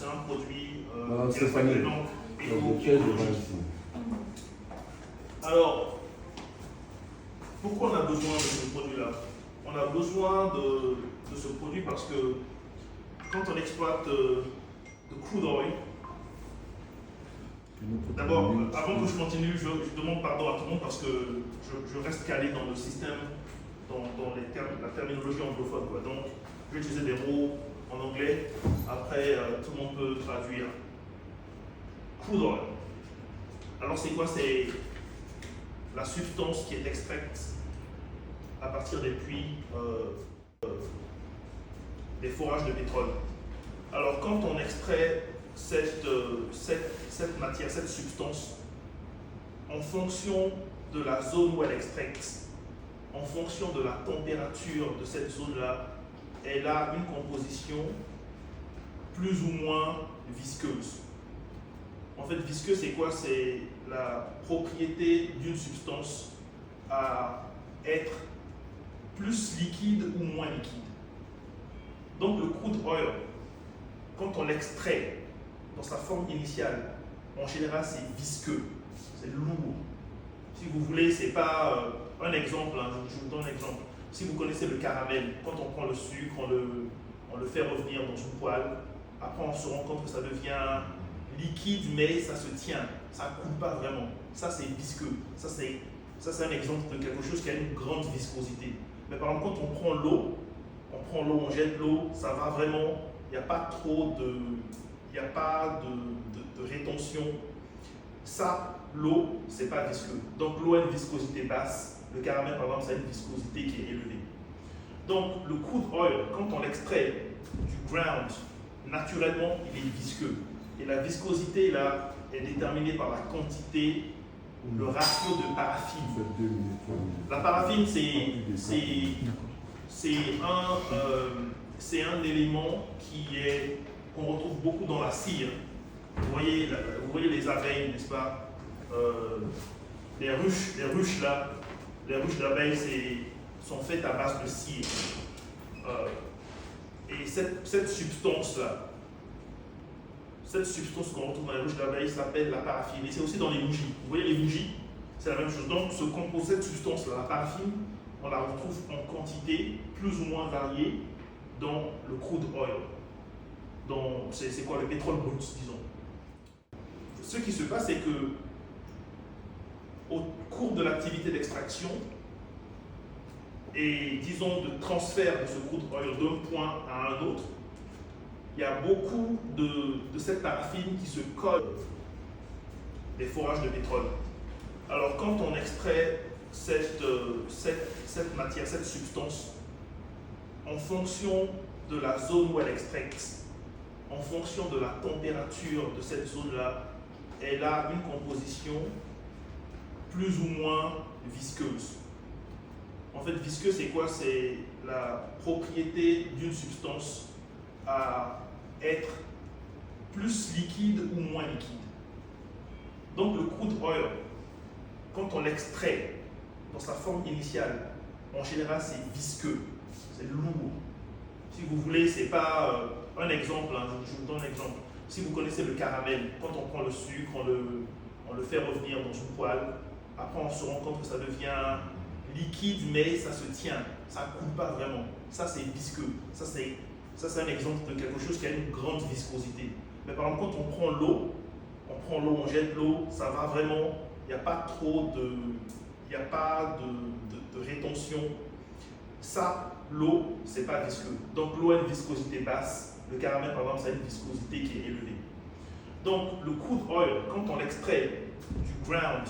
un produit qui est vraiment écologique. Alors, pourquoi on a besoin de ce produit-là? On a besoin de ce produit parce que quand on exploite de crude oil, d'abord, avant que je continue, je demande pardon à tout le monde parce que je reste calé dans le système, dans la terminologie anglophone, quoi. Donc, je vais utiliser des mots en anglais, après tout le monde peut traduire. Crude oil. Alors, c'est quoi? C'est la substance qui est extraite à partir des puits, des forages de pétrole. Alors, quand on extrait cette matière, cette substance, en fonction de la zone où elle est extraite, en fonction de la température de cette zone-là, elle a une composition plus ou moins visqueuse. En fait, visqueux, c'est quoi? C'est la propriété d'une substance à être plus liquide ou moins liquide. Donc, le crude oil, quand on l'extrait dans sa forme initiale, en général, c'est visqueux, c'est lourd. Si vous voulez, c'est pas un exemple, hein, je vous donne un exemple. Si vous connaissez le caramel, quand on prend le sucre, on le fait revenir dans une poêle, après on se rend compte que ça devient liquide, mais ça se tient, ça ne coule pas vraiment. Ça, c'est visqueux. Ça, c'est un exemple de quelque chose qui a une grande viscosité. Mais par exemple, quand on prend l'eau, on jette l'eau, ça va vraiment, il n'y a pas trop de rétention. Ça, l'eau, c'est pas visqueux. Donc l'eau a une viscosité basse. Le caramel, par exemple, ça a une viscosité qui est élevée. Donc le crude oil, quand on l'extrait du ground, naturellement, il est visqueux. Et la viscosité, là, est déterminée par la quantité, le ratio de paraffine. La paraffine, c'est un élément qu'on retrouve beaucoup dans la cire. Vous voyez les abeilles, n'est-ce pas? Les ruches là, les ruches d'abeilles sont faites à base de cire. Et cette substance-là, cette substance qu'on retrouve dans les ruches d'abeilles s'appelle la paraffine. Et c'est aussi dans les bougies. Vous voyez les bougies? C'est la même chose. Donc, cette substance-là, la paraffine, on la retrouve en quantité plus ou moins variée dans le crude oil. C'est quoi? Le pétrole brut, disons. Ce qui se passe, c'est que au cours de l'activité d'extraction et, disons, de transfert de ce crude oil d'un point à un autre, il y a beaucoup de cette paraffine qui se colle des forages de pétrole. Alors, quand on extrait cette matière, cette substance, en fonction de la zone où elle est extraite, en fonction de la température de cette zone-là, elle a une composition plus ou moins visqueuse. En fait, visqueux, c'est quoi? C'est la propriété d'une substance à être plus liquide ou moins liquide. Donc le crude oil, quand on l'extrait dans sa forme initiale, en général, c'est visqueux, c'est lourd. Si vous voulez, c'est pas un exemple, hein, je vous donne un exemple. Si vous connaissez le caramel, quand on prend le sucre, on le fait revenir dans une poêle, après on se rend compte que ça devient liquide, mais ça se tient, ça ne coule pas vraiment. Ça, c'est visqueux. Ça, c'est un exemple de quelque chose qui a une grande viscosité. Mais par exemple, quand on prend l'eau, on jette l'eau, ça va vraiment, il n'y a pas trop de rétention. Ça, l'eau, c'est pas visqueux. Donc l'eau a une viscosité basse. Le caramel, par exemple, ça a une viscosité qui est élevée. Donc le crude oil, quand on l'extrait du ground,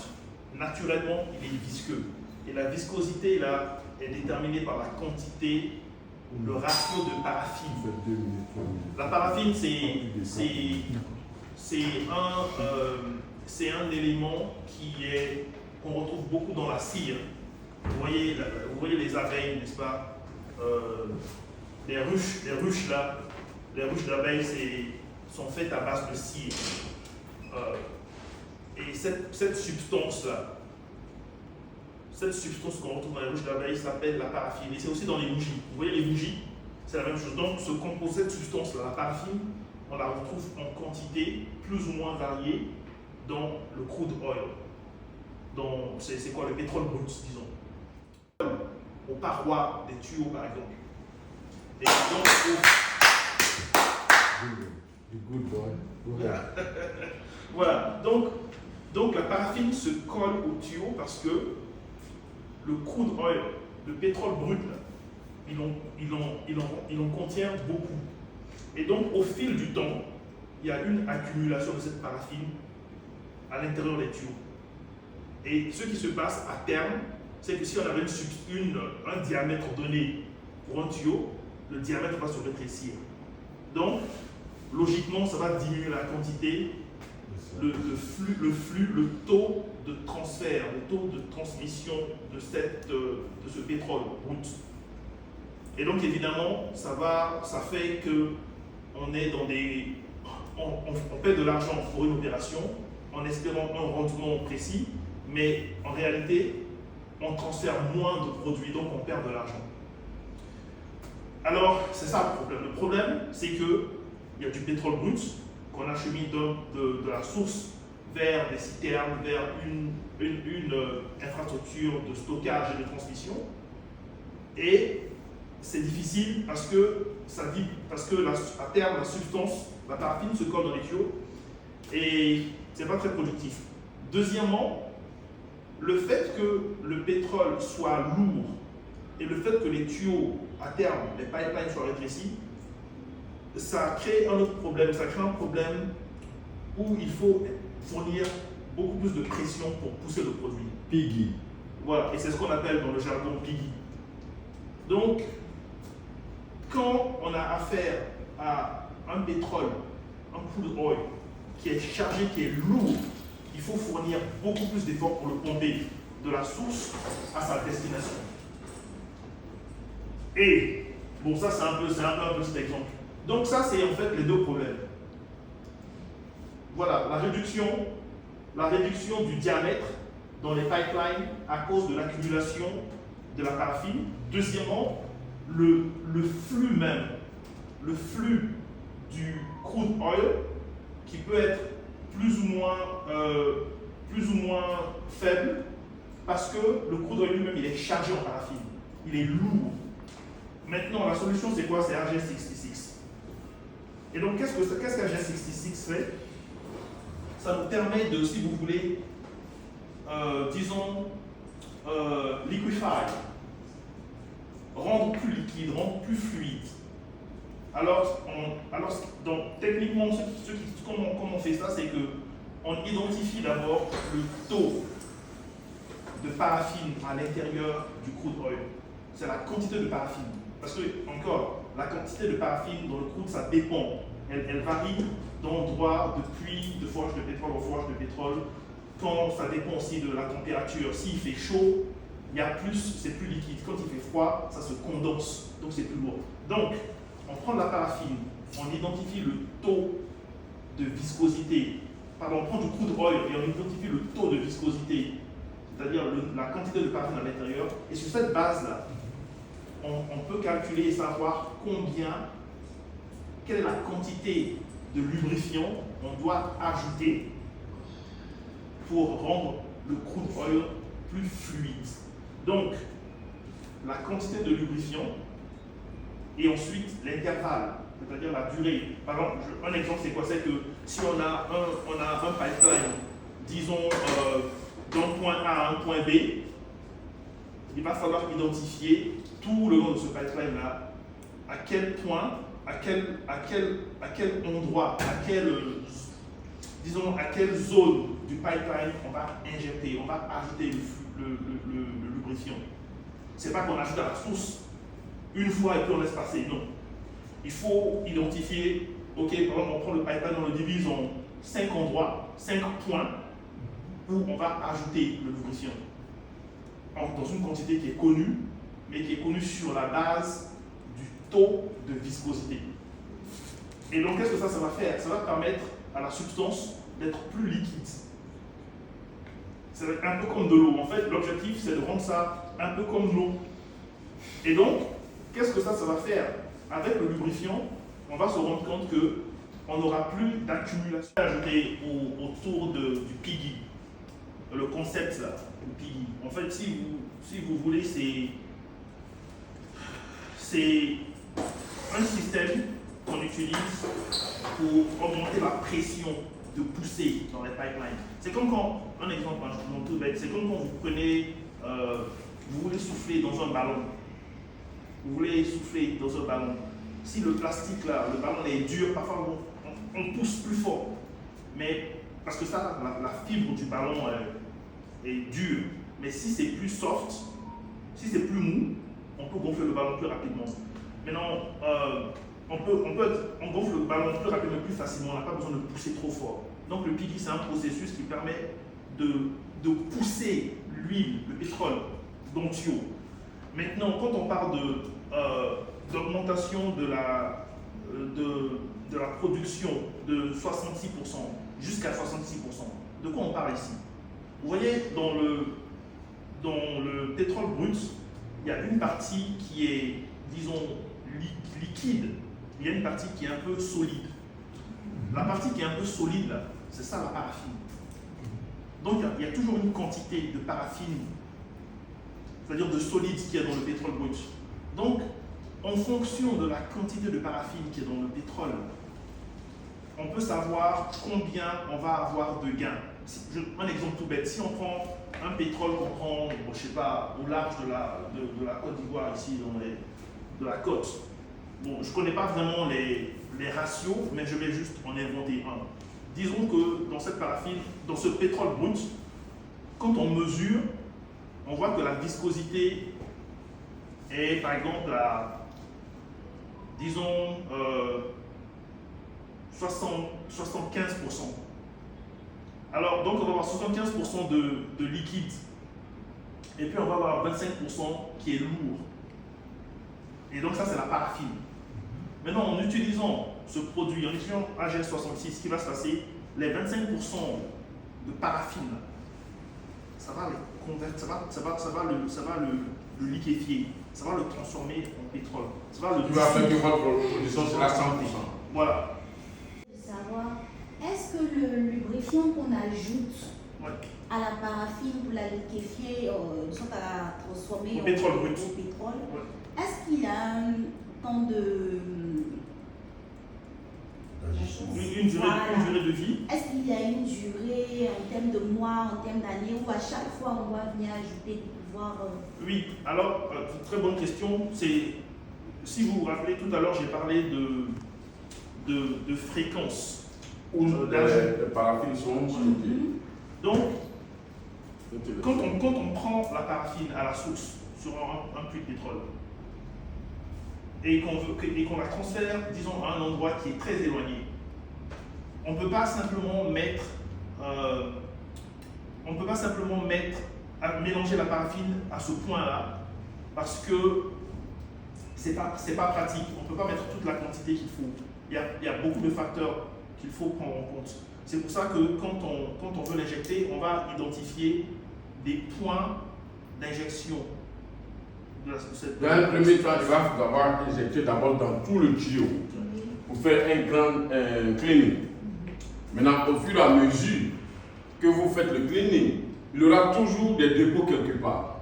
naturellement, il est visqueux. Et la viscosité, là, est déterminée par la quantité, le ratio de paraffine. La paraffine, c'est un élément qu'on retrouve beaucoup dans la cire. Vous voyez les abeilles, n'est-ce pas? Les ruches là, les ruches d'abeilles sont faites à base de cire. Et cette substance-là, cette substance qu'on retrouve dans les ruches d'abeilles s'appelle la paraffine. Et c'est aussi dans les bougies. Vous voyez les bougies? C'est la même chose. Donc, cette substance-là, la paraffine, on la retrouve en quantité plus ou moins variée dans le crude oil. C'est quoi le pétrole brut, disons. Aux parois des tuyaux, par exemple. Et donc, good boy. voilà. Donc la paraffine se colle au tuyau parce que le crude oil, le pétrole brut, il en contient beaucoup. Et donc, au fil du temps, il y a une accumulation de cette paraffine à l'intérieur des tuyaux. Et ce qui se passe à terme, c'est que si on avait un diamètre donné pour un tuyau, le diamètre va se rétrécir. Donc, logiquement, ça va diminuer la quantité, le flux, le taux de transfert, le taux de transmission de ce pétrole brut. Et donc, évidemment, ça fait que on est dans on paie de l'argent pour une opération en espérant un rendement précis, mais en réalité, on transfère moins de produits, donc on perd de l'argent. Alors, c'est ça le problème. Le problème, c'est qu'il y a du pétrole brut qu'on achemine de la source vers des citernes, vers une infrastructure de stockage et de transmission. Et c'est difficile parce que à terme, la substance, la paraffine se colle dans les tuyaux et c'est pas très productif. Deuxièmement, le fait que le pétrole soit lourd et le fait que les tuyaux, à terme, les pipelines soient rétrécis, ça crée un autre problème. Ça crée un problème où il faut fournir beaucoup plus de pression pour pousser le produit. Piggy. Voilà, et c'est ce qu'on appelle dans le jargon piggy. Donc, quand on a affaire à un pétrole, un crude oil, qui est chargé, qui est lourd, il faut fournir beaucoup plus d'efforts pour le pomper de la source à sa destination. Et, bon, ça c'est un peu cet exemple. Donc ça, c'est en fait les deux problèmes. Voilà, la réduction du diamètre dans les pipelines à cause de l'accumulation de la paraffine. Deuxièmement, le flux même, le flux du crude oil qui peut être plus ou moins faible parce que le crude oil lui-même il est chargé en paraffine, il est lourd. Maintenant, la solution c'est quoi? C'est AG66. Et donc, qu'est-ce qu'AG66 fait? Ça nous permet de, si vous voulez, disons, liquefy, rendre plus liquide, rendre plus fluide. Alors techniquement, comment on fait ça, c'est qu'on identifie d'abord le taux de paraffine à l'intérieur du crude oil. C'est la quantité de paraffine. Parce que, encore, la quantité de paraffine dans le crude, ça dépend. Elle varie d'endroit, de puits, de forage de pétrole au forage de pétrole. Quand ça dépend aussi de la température. S'il fait chaud, c'est plus liquide. Quand il fait froid, ça se condense, donc c'est plus lourd. Donc, on prend de la paraffine, on identifie le taux de viscosité. Pardon, on prend du crude oil et on identifie le taux de viscosité, c'est-à-dire la quantité de paraffine à l'intérieur. Et sur cette base-là, on peut calculer et savoir quelle est la quantité de lubrifiant on doit ajouter pour rendre le crude oil plus fluide. Donc, la quantité de lubrifiant et ensuite l'intervalle, c'est-à-dire la durée. Par exemple, un exemple, c'est quoi? C'est que si on a un pipeline, disons, d'un point A à un point B, il va falloir identifier tout le long de ce pipeline-là, à quel point, à quel endroit, à quelle zone du pipeline on va injecter, on va ajouter le lubrifiant. C'est pas qu'on ajoute à la source une fois et puis on laisse passer, non. Il faut identifier, ok, par exemple, on prend le pipeline, on le divise en 5 endroits, 5 points où on va ajouter le lubrifiant. Dans une quantité qui est connue, mais qui est connue sur la base du taux de viscosité. Et donc, qu'est-ce que ça va faire? Ça va permettre à la substance d'être plus liquide. C'est un peu comme de l'eau. En fait, l'objectif, c'est de rendre ça un peu comme l'eau. Et donc, qu'est-ce que ça va faire? Avec le lubrifiant, on va se rendre compte que on n'aura plus d'accumulation. Ajouter autour du piggy, le concept là, du piggy. En fait, si vous voulez, c'est un système qu'on utilise pour augmenter la pression de poussée dans les pipelines. C'est comme quand, un exemple, tout bête, c'est comme quand vous prenez, vous voulez souffler dans un ballon. Vous voulez souffler dans un ballon. Si le plastique là, le ballon est dur, parfois on pousse plus fort. Mais parce que ça, la fibre du ballon est dure. Mais si c'est plus soft, si c'est plus mou, on peut gonfler le ballon plus rapidement. Maintenant, on gonfle le ballon plus rapidement, plus facilement, on n'a pas besoin de pousser trop fort. Donc le piggy, c'est un processus qui permet de pousser l'huile, le pétrole, dans le tuyau. Maintenant, quand on parle d'augmentation de la production de 66% jusqu'à 66%, de quoi on parle ici? Vous voyez, dans le pétrole brut, il y a une partie qui est, disons, liquide, il y a une partie qui est un peu solide. La partie qui est un peu solide, là, c'est ça la paraffine. Donc il y a toujours une quantité de paraffine, c'est-à-dire de solide qu'il y a dans le pétrole brut. Donc, en fonction de la quantité de paraffine qui est dans le pétrole, on peut savoir combien on va avoir de gains. Un exemple tout bête, si on prend un pétrole qu'on prend, je ne sais pas, au large de la Côte d'Ivoire, ici, de la côte. Bon, je ne connais pas vraiment les ratios, mais je vais juste en inventer un. Disons que dans cette paraffine, dans ce pétrole brut, quand on mesure, on voit que la viscosité est par exemple à, disons, 75%. Alors, donc on va avoir 75% de liquide, et puis on va avoir 25% qui est lourd. Et donc ça, c'est la paraffine. Maintenant, en utilisant ce produit, en utilisant AGL66, ce qui va se passer, les 25% de paraffine, ça va les convertir, ça va le liquéfier, ça va le transformer en pétrole. Ça va le Tu vas faire que votre production sera 100%. Voilà. Savoir, est-ce que le lubrifiant qu'on ajoute Ouais. à la paraffine pour la liquéfier, soit à la transformer Au pétrole brut. au pétrole, Ouais. est-ce qu'il a un temps de... Une durée de vie. Est-ce qu'il y a une durée en termes de mois, en termes d'années, où à chaque fois on doit venir ajouter pour pouvoir... Oui, alors, très bonne question. Si vous vous rappelez, tout à l'heure, j'ai parlé de fréquence. Où les paraffines sont stockées. Donc, quand on prend la paraffine à la source sur un puits de pétrole et qu'on la transfère, disons, à un endroit qui est très éloigné, on ne peut pas simplement mélanger la paraffine à ce point-là parce que c'est pas pratique. On ne peut pas mettre toute la quantité qu'il faut. Il y a beaucoup de facteurs qu'il faut prendre en compte. C'est pour ça que quand on veut l'injecter, on va identifier des points d'injection. Dans un premier temps, il va falloir injecter d'abord dans tout le tuyau pour faire un grand cleaning. Maintenant, au fur et à mesure que vous faites le cleaning, il y aura toujours des dépôts quelque part.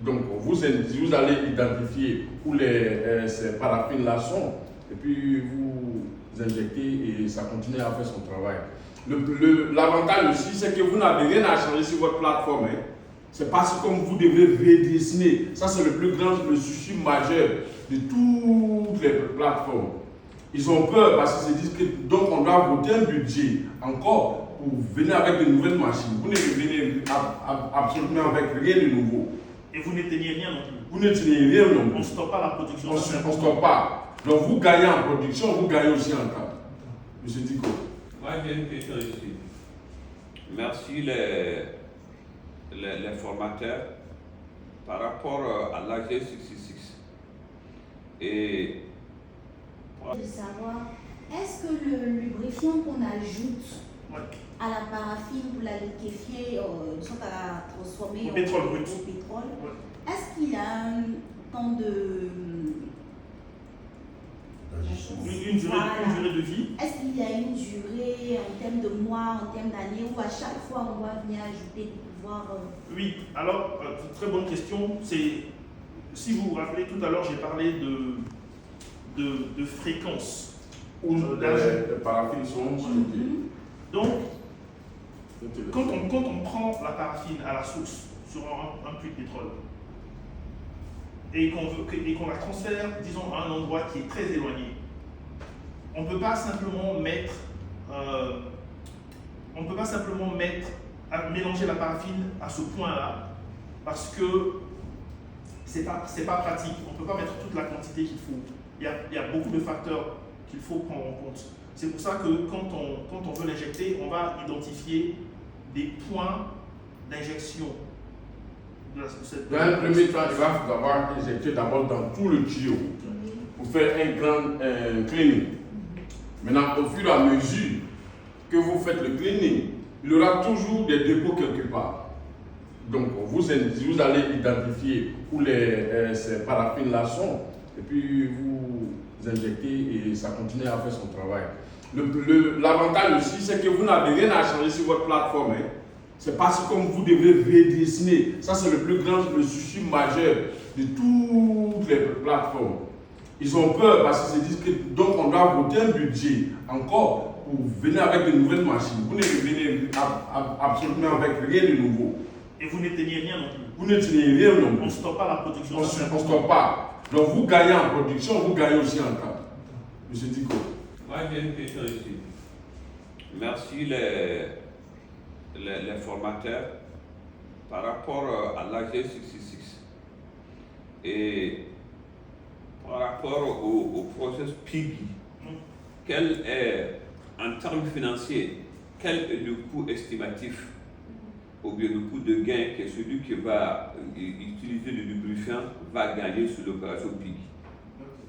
Donc, vous allez identifier où ces paraffines-là sont, et puis vous injectez et ça continue à faire son travail. L'avantage aussi, c'est que vous n'avez rien à changer sur votre plateforme. Hein. C'est parce que comme vous devez redessiner. Ça, c'est le souci majeur de toutes les plateformes. Ils ont peur parce qu'ils se disent que donc on doit voter un budget encore pour venir avec de nouvelles machines. Vous ne venez absolument avec rien de nouveau. Et vous n'éteignez rien non plus. Vous n'éteignez rien non plus. On ne stoppe pas la production. On ne stoppe pas. Donc vous gagnez en production, vous gagnez aussi en temps. Monsieur Tico. Moi, j'ai une question ici. Merci les formateurs par rapport à l'AG666. Et de savoir, est-ce que le lubrifiant qu'on ajoute Ouais. à la paraffine pour la liquéfier, soit à la transformer Au pétrole brut. au pétrole, Ouais. est-ce qu'il a un temps de... Une durée de vie. Est-ce qu'il y a une durée en termes de mois, en termes d'années, où à chaque fois on doit venir ajouter pour pouvoir... Oui, alors, très bonne question. Si vous vous rappelez, tout à l'heure, j'ai parlé de fréquence. Où les paraffines sont stockées. Donc, quand on prend la paraffine à la source sur un puits de pétrole et qu'on la transfère, disons, à un endroit qui est très éloigné, on ne peut pas simplement mélanger la paraffine à ce point-là parce que c'est pas pratique. On ne peut pas mettre toute la quantité qu'il faut. Il y a beaucoup de facteurs qu'il faut prendre en compte. C'est pour ça que quand on veut l'injecter, on va identifier des points d'injection. Dans un premier temps, il va falloir injecter d'abord dans tout le tuyau pour faire un grand cleaning. Maintenant, au fur et à mesure que vous faites le cleaning, il y aura toujours des dépôts quelque part. Donc, vous allez identifier où ces paraffines-là sont, et puis vous injectez et ça continue à faire son travail. L'avantage aussi, c'est que vous n'avez rien à changer sur votre plateforme. Hein. C'est parce que comme vous devez redessiner, ça c'est le souci majeur de toutes les plateformes. Ils ont peur parce qu'ils se disent que donc on doit voter un budget encore pour venir avec de nouvelles machines. Vous ne venez absolument avec rien de nouveau. Et vous n'éteignez rien non plus. Vous n'éteignez rien non plus. On ne stoppe pas la production. On ne stoppe pas. Donc vous gagnez en production, vous gagnez aussi en temps. Monsieur Diko. Moi j'ai une question ici. Merci les formateurs par rapport à l'AG66 et par rapport au process PIGI. Quel est, en termes financiers, quel est le coût estimatif ou bien le coût de gain que celui qui va utiliser le lubrifiant va gagner sur l'opération PIGI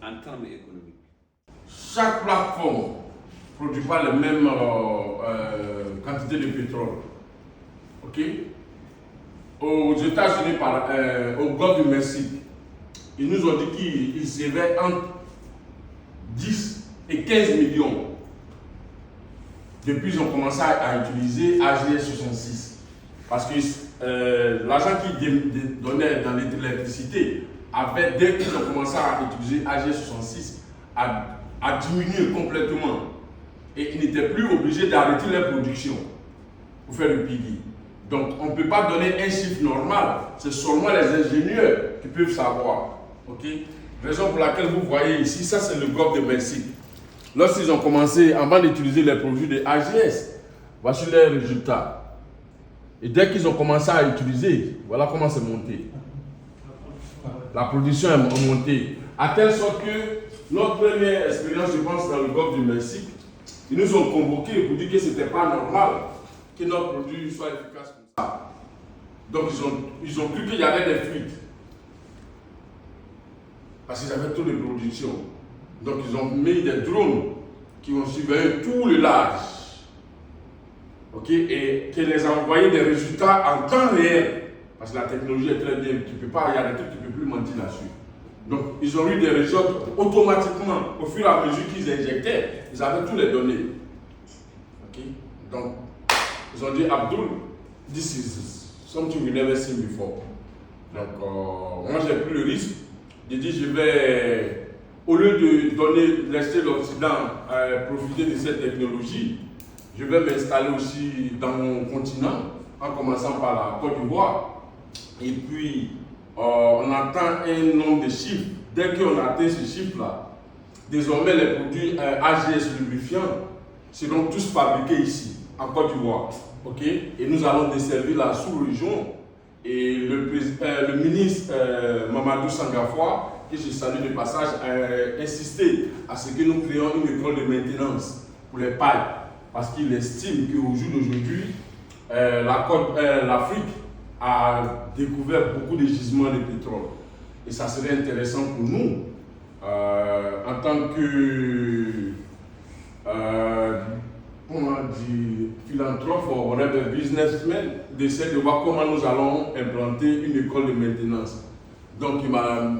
en termes économiques? Chaque plateforme ne produit pas la même quantité de pétrole. Ok? Aux États-Unis, au golfe du Mexique, ils nous ont dit qu'ils serait entre 10 et 15 millions. Depuis, ils ont commencé à utiliser AGS66. Parce que l'argent qu'ils donnaient dans l'électricité, dès qu'ils ont commencé à utiliser AGS66, a diminué complètement. Et ils n'étaient plus obligés d'arrêter leur production pour faire le PIGI. Donc, on ne peut pas donner un chiffre normal. C'est seulement les ingénieurs qui peuvent savoir. Ok? Raison pour laquelle vous voyez ici, ça c'est le golfe de Mexique. Lorsqu'ils ont commencé, avant d'utiliser les produits de AGS, voici les résultats. Et dès qu'ils ont commencé à utiliser, voilà comment c'est monté. La production est montée. À telle sorte que notre première expérience, je pense, dans le golfe du Mexique, ils nous ont convoqués pour dire que ce n'était pas normal que notre produit soit efficace comme ça. Donc ils ont cru qu'il y avait des fuites. Parce qu'ils avaient trop de production. Donc ils ont mis des drones qui ont surveillé tout le large. Ok? Et qui les a envoyé des résultats en temps réel. Parce que la technologie est très bien. Tu peux pas, il y a des trucs que tu ne peux plus mentir là-dessus. Donc ils ont eu des résultats automatiquement. Au fur et à mesure qu'ils injectaient, ils avaient tous les données. Ok? Donc ils ont dit, Abdul, this is something we never seen before. Donc moi j'ai pris le risque. J'ai dit, je vais, au lieu de laisser l'Occident profiter de cette technologie, je vais m'installer aussi dans mon continent, en commençant par la Côte d'Ivoire. Et puis, on atteint un nombre de chiffres. Dès qu'on atteint ce chiffre-là, désormais les produits AGS lubrifiants seront tous fabriqués ici, en Côte d'Ivoire. Okay? Et nous allons desservir la sous-région. Et le ministre Mamadou Sangafoua, que je salue de passage, a insisté à ce que nous créions une école de maintenance pour les pailles. Parce qu'il estime qu'au jour d'aujourd'hui, l'Afrique a découvert beaucoup de gisements de pétrole. Et ça serait intéressant pour nous, en tant que philanthrope ou businessman, d'essayer de voir comment nous allons implanter une école de maintenance. Donc il m'a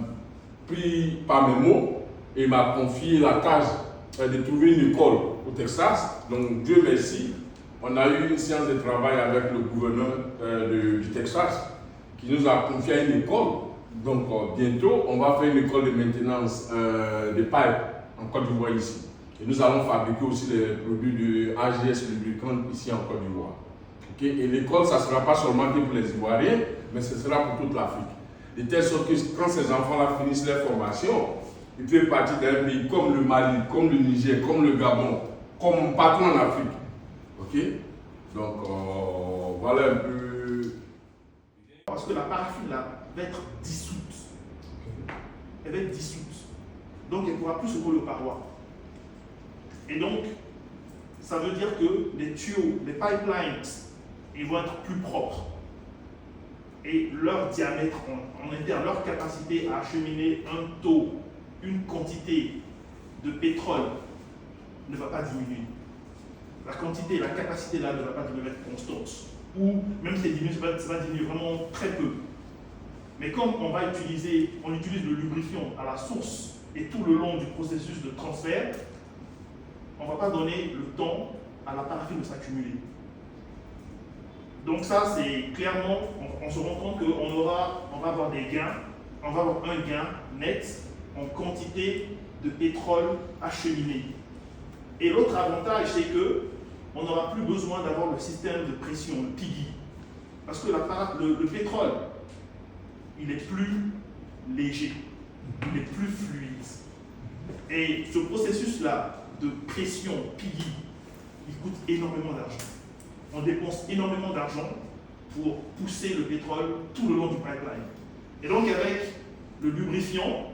pris par mes mots et il m'a confié la tâche de trouver une école au Texas. Donc Dieu merci, on a eu une séance de travail avec le gouverneur du Texas qui nous a confié à une école. Donc bientôt, on va faire une école de maintenance des pipes en Côte d'Ivoire ici. Et nous allons fabriquer aussi les produits de AGS lubrifiant ici en Côte d'Ivoire. Okay? Et l'école, ça ne sera pas seulement pour les Ivoiriens, mais ce sera pour toute l'Afrique. De telle sorte que quand ces enfants-là finissent leur formation, ils peuvent partir d'un pays comme le Mali, comme le Niger, comme le Gabon, comme partout en Afrique. Ok? Donc voilà un peu. Parce que la paraffine là va être dissoute. Elle va être dissoute. Donc elle ne pourra plus se coller aux parois. Et donc, ça veut dire que les tuyaux, les pipelines, ils vont être plus propres. Et leur diamètre en interne, leur capacité à acheminer un taux, une quantité de pétrole ne va pas diminuer. La quantité, la capacité là ne va pas devenir constante. Ou même si elle diminue, ça va diminuer vraiment très peu. Mais comme on utilise le lubrifiant à la source et tout le long du processus de transfert, on ne va pas donner le temps à la paraffine de s'accumuler. Donc ça, c'est clairement, on se rend compte qu'on va avoir des gains, on va avoir un gain net en quantité de pétrole acheminé. Et l'autre avantage, c'est qu'on n'aura plus besoin d'avoir le système de pression, le PIGI. Parce que le pétrole, il est plus léger, il est plus fluide. Et ce processus-là de pression PIGI, il coûte énormément d'argent. On dépense énormément d'argent pour pousser le pétrole tout le long du pipeline. Et donc avec le lubrifiant,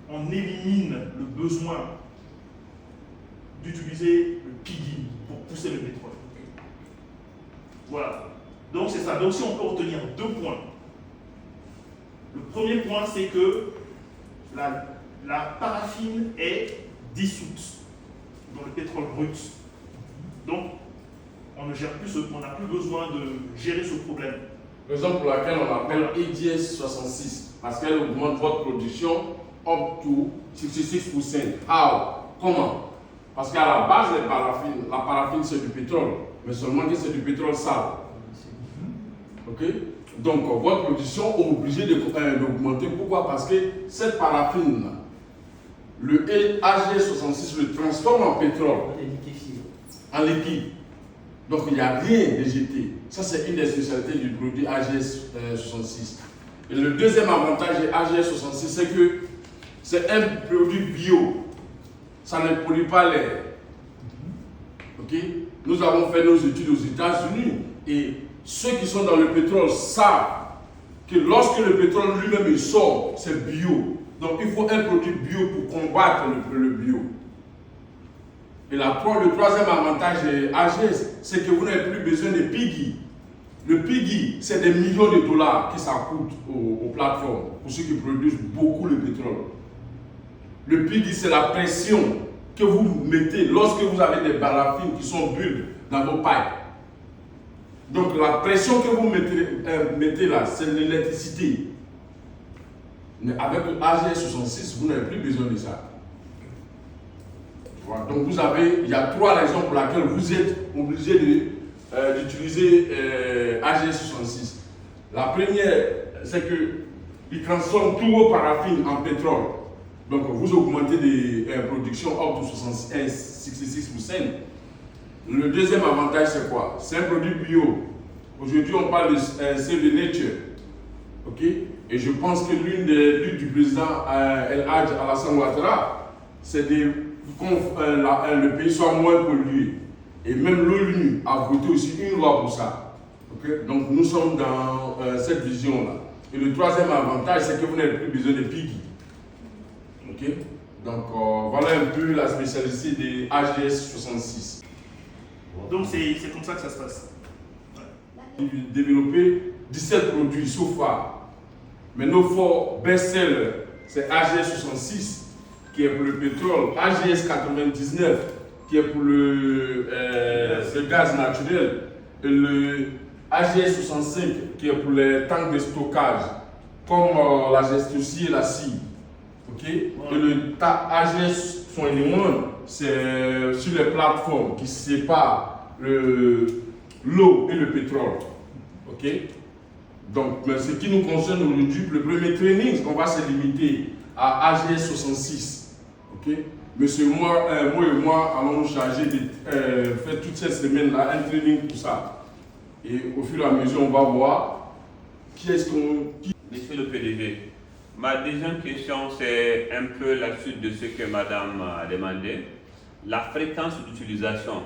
on élimine le besoin d'utiliser le PIGI pour pousser le pétrole. Voilà. Donc c'est ça. Donc si on peut retenir 2 points. Le premier point, c'est que la paraffine est dissoute dans le pétrole brut. Donc on ne gère plus on n'a plus besoin de gérer ce problème. Raison pour laquelle on l'appelle AGS 66, parce qu'elle augmente votre production up to 66%. How? Comment? Parce qu'à la base, la paraffine c'est du pétrole, mais seulement que c'est du pétrole sale. Ok? Donc votre production est obligée d'augmenter. Pourquoi? Parce que cette paraffine, le AGS 66 le transforme en pétrole, en liquide. Donc il n'y a rien de jeté. Ça c'est une des spécialités du produit AGS 66. Et le deuxième avantage de AGS 66, c'est que c'est un produit bio. Ça ne pollue pas l'air. Ok? Nous avons fait nos études aux États-Unis et ceux qui sont dans le pétrole savent que lorsque le pétrole lui-même sort, c'est bio. Donc il faut un produit bio pour combattre le bio. Et le troisième avantage de AGS, c'est que vous n'avez plus besoin de PIGI. Le PIGI, c'est des millions de dollars que ça coûte aux plateformes, pour ceux qui produisent beaucoup de pétrole. Le PIGI, c'est la pression que vous mettez lorsque vous avez des paraffines qui sont bulles dans vos pipes. Donc la pression que vous mettez là, c'est l'électricité. Mais avec le AGS 66, vous n'avez plus besoin de ça. Voilà. Donc il y a 3 raisons pour lesquelles vous êtes obligé d'utiliser AGS 66. La première, c'est qu'il transforme tous vos paraffines en pétrole. Donc vous augmentez des productions up to 66%. Le deuxième avantage, c'est quoi? C'est un produit bio. Aujourd'hui, on parle de Save the Nature. Ok? Et je pense que l'une des luttes du président El Hadj Alassane Ouattara, c'est que le pays soit moins pollué. Et même l'ONU a voté aussi une loi pour ça. Okay? Donc nous sommes dans cette vision-là. Et le troisième avantage, c'est que vous n'avez plus besoin de PIGI. Okay? Donc voilà un peu la spécialité des AGS 66. Donc c'est comme ça que ça se passe. Ouais. Développer 17 produits so far. Mais nos forts best-sellers, c'est AGS 66 qui est pour le pétrole, AGS 99 qui est pour le gaz naturel, et le AGS 65 qui est pour les tanks de stockage, comme la gestion et la scie. Ok? Et le AGS 21, c'est sur les plateformes qui séparent l'eau et le pétrole. Ok? Donc, ce qui nous concerne aujourd'hui, le premier training, on va se limiter à AGS 66. Ok? Monsieur, moi et moi allons nous charger de faire toute cette semaine-là un training pour ça. Et au fur et à mesure, on va voir qui est-ce qu'on. Monsieur le PDG, ma deuxième question, c'est un peu la suite de ce que madame a demandé. La fréquence d'utilisation.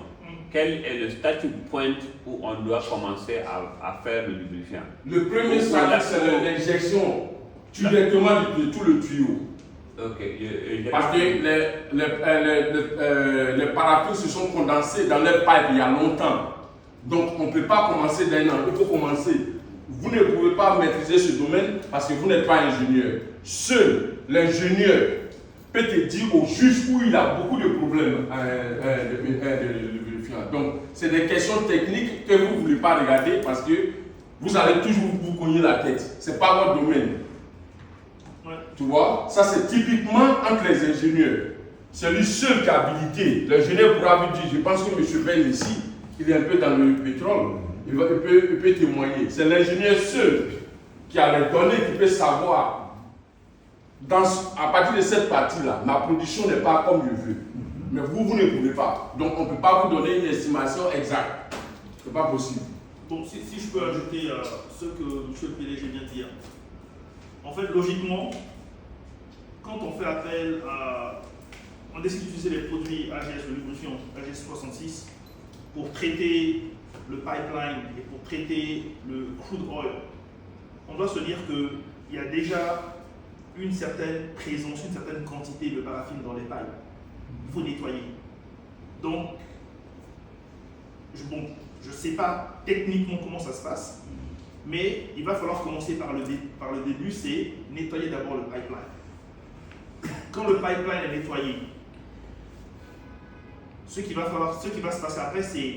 Quel est le starting point où on doit commencer à faire le lubrifiant? Le premier stade, c'est l'injection directement de tout le tuyau. Ok. Parce que les paraffins se sont condensés dans les pipes il y a longtemps. Donc on ne peut pas commencer d'un an. Il faut commencer. Vous ne pouvez pas maîtriser ce domaine parce que vous n'êtes pas ingénieur. Seul l'ingénieur peut te dire au juste où il a beaucoup de problèmes de lubrifiant. Donc c'est des questions techniques que vous ne voulez pas regarder parce que vous allez toujours vous cogner la tête. Ce n'est pas votre domaine. Ouais. Tu vois, ça c'est typiquement entre les ingénieurs. C'est lui seul qui a habilité. L'ingénieur pourra vous dire, je pense que M. Ben ici, il est un peu dans le pétrole, il peut témoigner. C'est l'ingénieur seul qui a les données, qui peut savoir. À partir de cette partie-là, ma production n'est pas comme je veux. Mais vous ne pouvez pas. Donc on ne peut pas vous donner une estimation exacte. Ce n'est pas possible. Bon, si je peux ajouter ce que M. le PDG vient de dire. En fait, logiquement, quand on fait appel à... On décide d'utiliser les produits AGS de lubrifiant, AGS 66, pour traiter le pipeline et pour traiter le crude oil, on doit se dire qu'il y a déjà une certaine présence, une certaine quantité de paraffine dans les pipes. Il faut nettoyer. Donc, je ne sais pas techniquement comment ça se passe, mais il va falloir commencer par le début, c'est nettoyer d'abord le pipeline. Quand le pipeline est nettoyé, ce qui va se passer après, c'est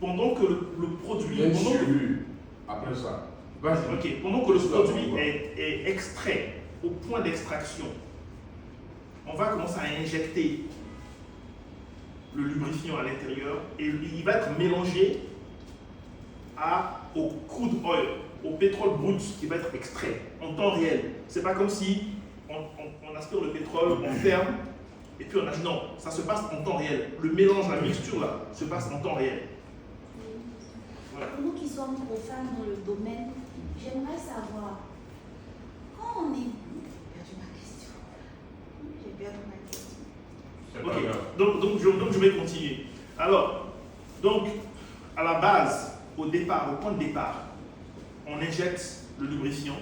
pendant que le produit... Après ça. Ok, pendant que le produit est extrait au point d'extraction, on va commencer à injecter le lubrifiant à l'intérieur et il va être mélangé au crude oil, au pétrole brut qui va être extrait en temps réel. C'est pas comme si on aspire le pétrole, on ferme et puis on a... Non, ça se passe en temps réel. Le mélange, la mixture là, se passe en temps réel. Voilà. Pour nous qui sommes profanes dans le domaine, j'aimerais savoir, quand on est... J'ai perdu ma question. Ok, donc je vais continuer. Alors, donc, à la base, au départ, au point de départ, on injecte le lubrifiant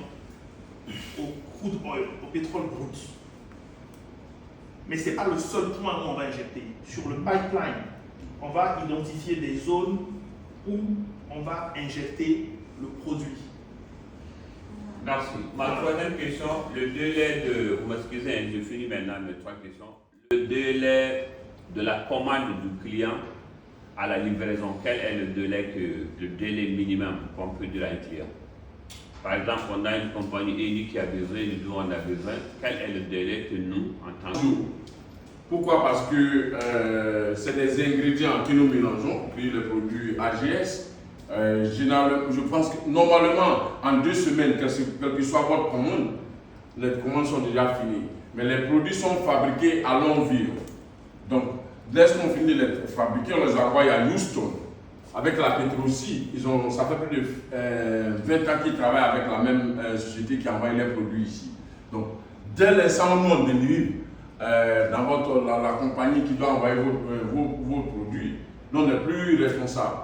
au crude oil, au pétrole brut. Mais ce n'est pas le seul point où on va injecter. Sur le pipeline, on va identifier des zones où on va injecter le produit. Merci. Ma troisième question, le délai de... Vous m'excusez, je finis maintenant mes trois questions. Le délai de la commande du client à la livraison, quel est le délai minimum qu'on peut dire à un client? Par exemple, on a une compagnie unique qui a besoin, nous on a besoin, quel est le délai que nous, en tant que... Pourquoi? Parce que c'est des ingrédients que nous mélangeons, puis le produit AGS. Je pense que normalement, en 2 semaines, quel que soit votre commande, les commandes sont déjà finies. Mais les produits sont fabriqués à Longville. Donc, dès qu'on finit de les fabriquer, on les envoie à Houston. Avec la Petrosi, ça fait plus de 20 ans qu'ils travaillent avec la même société qui envoie les produits ici. Donc, dès l'instant où on délivre dans la compagnie qui doit envoyer vos produits, nous on n'est plus responsable.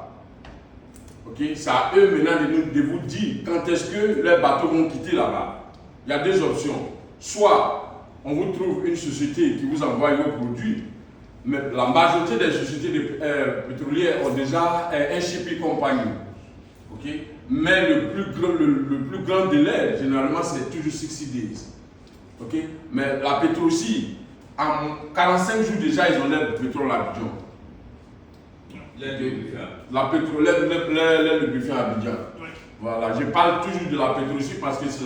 Okay? C'est à eux maintenant de vous dire quand est-ce que les bateaux vont quitter là-bas. Il y a 2 options. Soit on vous trouve une société qui vous envoie vos produits, mais la majorité des sociétés pétrolières ont déjà un shipping company. Okay? Mais le plus grand délai, généralement, c'est toujours 60 days. Okay? Mais la Petrosi, en 45 jours déjà, ils ont l'air de pétrole à Abidjan. La pétrolière, les lubrifiants à Abidjan. Oui. Voilà, je parle toujours de la Petrosi parce que c'est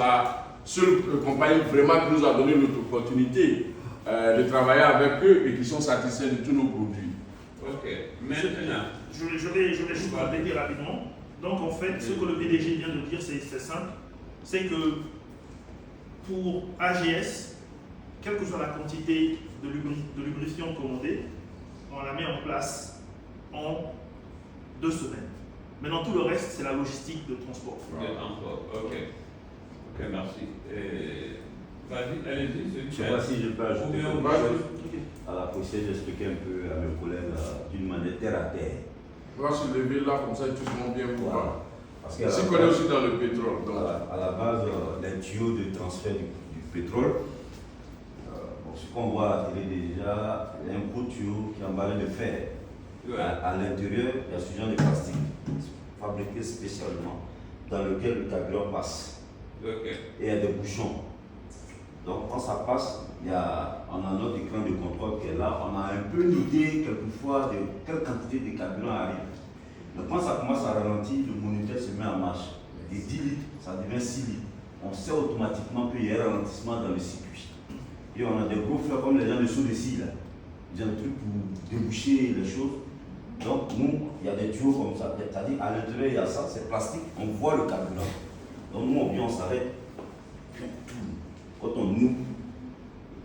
seule compagnie vraiment qui nous a donné l'opportunité de travailler avec eux et qui sont satisfaits de tous nos produits. Ok, maintenant. Je vais juste compléter rapidement. Donc en fait, ce que le PDG vient de dire, c'est simple. C'est que pour AGS, quelle que soit la quantité de lubrifiant commandée, on la met en place en 2 semaines. Maintenant, tout le reste, c'est la logistique de transport. Ok. Ok, merci. Vas-y, allez-y. Je ne sais pas si je peux ajouter quelque chose à la pour essayer d'expliquer un peu à mes collègues d'une manière terre à terre. On va se lever là, comme ça, tout le monde bien vous voir. Parce que C'est qu'on est aussi dans le pétrole. Donc. À la base, les tuyaux de transfert du pétrole, ce qu'on voit à la télé déjà, il y a un gros tuyau qui est emballé de fer. Ouais. À l'intérieur, il y a ce genre de plastique fabriqué spécialement dans lequel le carburant passe. Ok. Et il y a des bouchons. Donc quand ça passe, on a notre écran de contrôle qui est là, on a un peu une idée quelquefois de quelle quantité de carburant arrive. Donc quand ça commence à ralentir, le moniteur se met en marche. De 10 litres, ça devient 6 litres. On sait automatiquement qu'il y a un ralentissement dans le circuit. Et on a des gros fleurs comme les gens de saut de scie là. Ils ont des trucs pour déboucher les choses. Donc nous, il y a des tuyaux comme ça. C'est-à-dire à l'intérieur, il y a ça, c'est plastique, on voit le carburant. Donc nous, on vient, on s'arrête, puis on tourne. Quand on ouvre,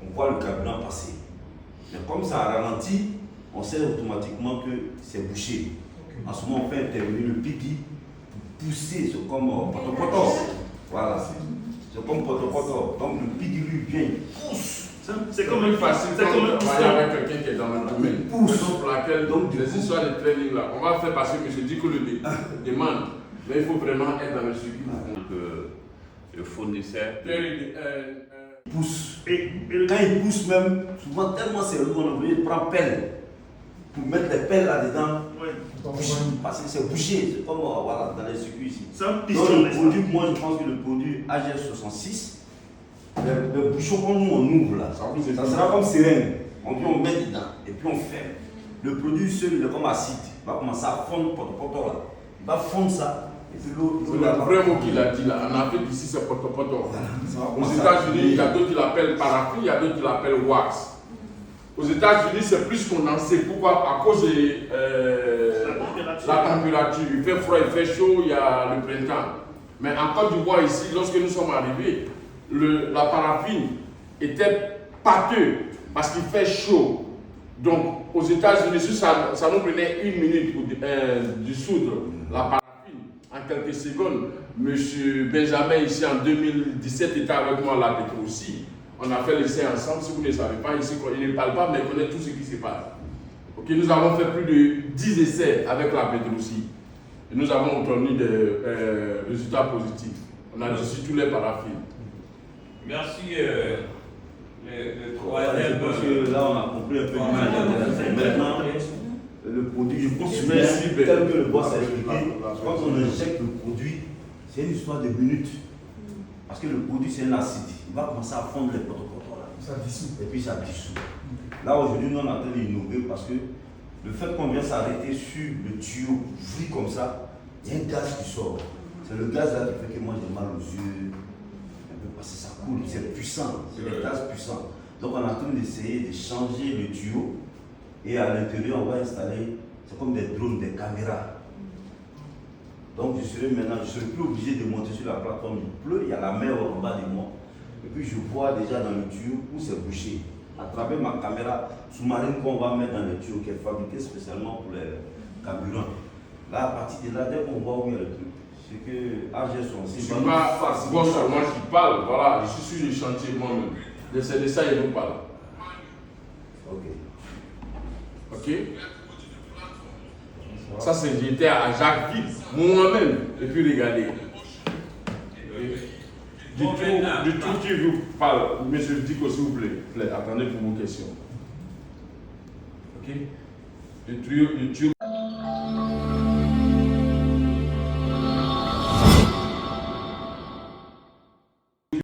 on voit le carburant passer. Mais comme ça a ralenti, on sait automatiquement que c'est bouché. En ce moment, on fait intervenir le pipi pour pousser, c'est comme potopoto. Voilà, c'est comme potopoto. Donc le pipi lui vient, il pousse. C'est comme une facile c'est comme un travailler avec quelqu'un qui est dans le domaine. Pousse. Pour laquelle, donc, les histoires de training là, on va faire parce que M. Diko le demande. Mais il faut vraiment être dans le circuit. Le fournisseur. Il pousse. Et Quand il pousse même, souvent tellement c'est lourd, on est obligé de prendre pelle pour mettre les pelles là-dedans. ouais. Parce que c'est bouché, c'est comme voilà, dans les circuits ici. C'est un Donc piston, le n'est-ce produit, pas? moi je pense que le produit AGS66, le bouchon qu'on nous on ouvre là, ça sera comme seringue. On vient, on met dedans et puis on ferme. Le produit seul, il est comme acide. Il va commencer à fondre là. Il va fondre ça. Et puis l'eau. C'est le vrai mot qu'il a dit là. En Afrique, ici, c'est potopoto. Aux États-Unis, il y a d'autres qui l'appellent paraffine, il y a d'autres qui l'appellent wax. Aux États-Unis, c'est plus condensé. Pourquoi? À cause de la température. Il fait froid, il fait chaud, il y a le printemps. Mais en Côte d'Ivoire, ici, lorsque nous sommes arrivés, la paraffine était pâteuse parce qu'il fait chaud. Donc, aux États-Unis, ça nous prenait 1 minute pour dissoudre la paraffine en quelques secondes. Monsieur Benjamin, ici en 2017, était avec moi à la Pétro aussi. On a fait l'essai ensemble. Si vous ne savez pas, ici, il ne parle pas, mais il connaît tout ce qui se passe. Okay, nous avons fait plus de 10 essais avec la Pétro aussi. Et nous avons obtenu des résultats positifs. On a dissous tous les paraffines. Merci. Je pense que là, on a compris un peu l'image. Maintenant, le produit, je pense Merci, bien, tel que le boss a expliqué, quand on injecte le produit, c'est une histoire de minutes. Parce que le produit, c'est un acide. Il va commencer à fondre les potopotos là. Ça dissout. Et puis ça dissout. Là, aujourd'hui, nous, on est en train d'innover parce que le fait qu'on vient s'arrêter sur le tuyau ouvri comme ça, il y a un gaz qui sort. C'est le gaz là qui fait que moi j'ai mal aux yeux. Parce que ça coule, c'est puissant, c'est des gaz puissants. Donc on est en train d'essayer de changer le tuyau et à l'intérieur on va installer, c'est comme des drones, des caméras. Donc je serai plus obligé de monter sur la plateforme, il pleut, il y a la mer en bas de moi. Et puis je vois déjà dans le tuyau où c'est bouché. À travers ma caméra sous-marine qu'on va mettre dans le tuyau qui est fabriqué spécialement pour les carburants. Là à partir de là, dès qu'on voit où il y a le truc, c'est que AGS Je ne suis pas moi seulement qui parle, voilà, je suis sur le chantier moi-même. C'est de ça qu'il nous parle. Ok. Ok? Ça, c'est j'étais à Jacquesville, moi-même, et puis regardez. Du tout qui vous parle, monsieur Diko, s'il vous plaît, attendez pour vos questions. Ok? Le tuyau